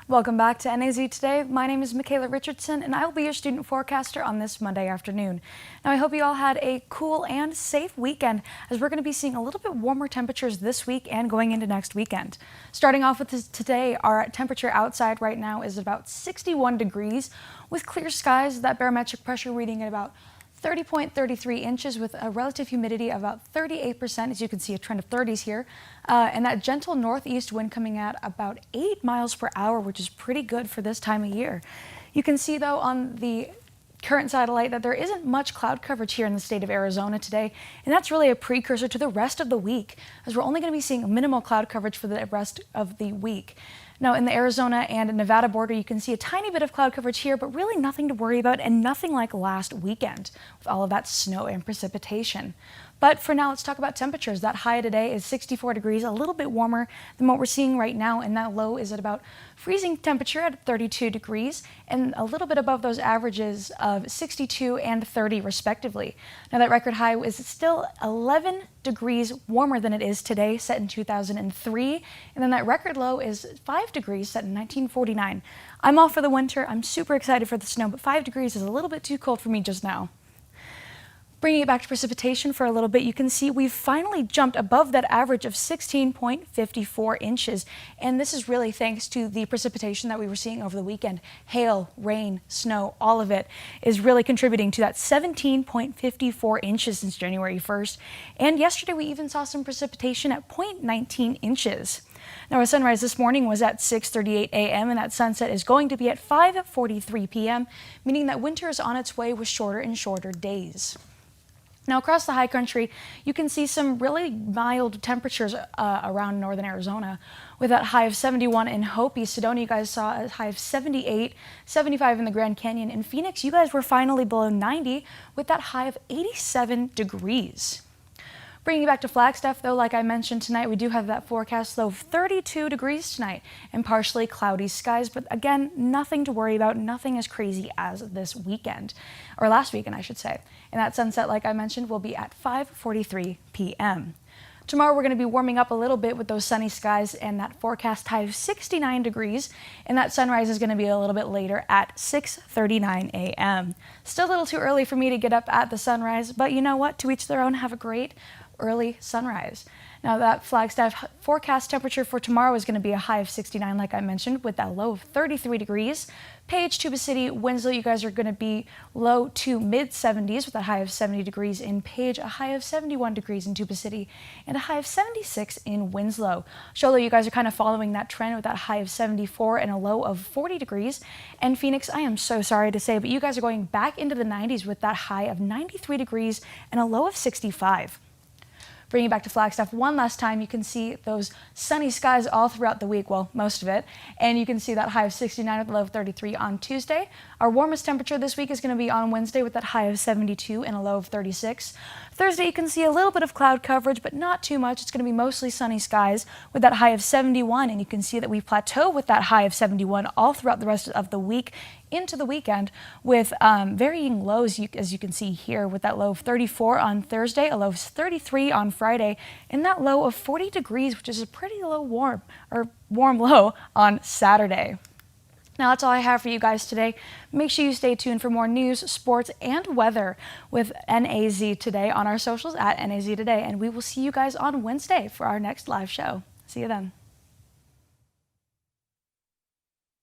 Welcome back to NAZ Today. My name is Michaela Richardson, and I will be your student forecaster on this Monday afternoon. Now, I hope you all had a cool and safe weekend, as we're going to be seeing a little bit warmer temperatures this week and going into next weekend. Starting off with today, our temperature outside right now is about 61 degrees with clear skies. That barometric pressure reading at about 30.33 inches with a relative humidity of about 38%, as you can see a trend of 30s here, and that gentle northeast wind coming at about 8 miles per hour, which is pretty good for this time of year. You can see though on the current satellite that there isn't much cloud coverage here in the state of Arizona today, and that's really a precursor to the rest of the week, as we're only going to be seeing minimal cloud coverage for the rest of the week. Now, in the Arizona and Nevada border, you can see a tiny bit of cloud coverage here, but really nothing to worry about and nothing like last weekend with all of that snow and precipitation. But for now, let's talk about temperatures. That high today is 64 degrees, a little bit warmer than what we're seeing right now, and that low is at about freezing temperature at 32 degrees and a little bit above those averages of 62 and 30 respectively. Now, that record high is still 11 degrees warmer than it is today, set in 2003, and then that record low is 5 degrees set in 1949. I'm all for the winter. I'm super excited for the snow, but 5 degrees is a little bit too cold for me just now. Bringing it back to precipitation for a little bit, you can see we've finally jumped above that average of 16.54 inches. And this is really thanks to the precipitation that we were seeing over the weekend. Hail, rain, snow, all of it is really contributing to that 17.54 inches since January 1st. And yesterday we even saw some precipitation at 0.19 inches. Now, our sunrise this morning was at 6:38 a.m. and that sunset is going to be at 5:43 p.m., meaning that winter is on its way with shorter and shorter days. Now, across the high country, you can see some really mild temperatures around northern Arizona, with that high of 71 in Hopi. Sedona, you guys saw a high of 78, 75 in the Grand Canyon. In Phoenix, you guys were finally below 90 with that high of 87 degrees. Bringing you back to Flagstaff, though, like I mentioned tonight, we do have that forecast low of 32 degrees tonight and partially cloudy skies. But again, nothing to worry about, nothing as crazy as this weekend, or last weekend, I should say. And that sunset, like I mentioned, will be at 5:43 p.m. Tomorrow, we're going to be warming up a little bit with those sunny skies and that forecast high of 69 degrees. And that sunrise is going to be a little bit later at 6:39 a.m. Still a little too early for me to get up at the sunrise, but you know what? To each their own. Have a great early sunrise. Now, that Flagstaff forecast temperature for tomorrow is going to be a high of 69, like I mentioned, with that low of 33 degrees. Page, Tuba City, Winslow, you guys are going to be low to mid 70s with a high of 70 degrees in Page, a high of 71 degrees in Tuba City, and a high of 76 in Winslow. Show you guys are kind of following that trend with that high of 74 and a low of 40 degrees. And Phoenix, I am so sorry to say, but you guys are going back into the 90s with that high of 93 degrees and a low of 65. Bringing it back to Flagstaff one last time, you can see those sunny skies all throughout the week, well, most of it, and you can see that high of 69 with a low of 33 on Tuesday. Our warmest temperature this week is going to be on Wednesday with that high of 72 and a low of 36. Thursday, you can see a little bit of cloud coverage, but not too much. It's going to be mostly sunny skies with that high of 71, and you can see that we plateau with that high of 71 all throughout the rest of the week into the weekend with varying lows, as you can see here, with that low of 34 on Thursday, a low of 33 on Friday, and that low of 40 degrees, which is a pretty warm low on Saturday. Now, that's all I have for you guys today. Make sure you stay tuned for more news, sports, and weather with NAZ Today on our socials at NAZ Today, and we will see you guys on Wednesday for our next live show. See you then.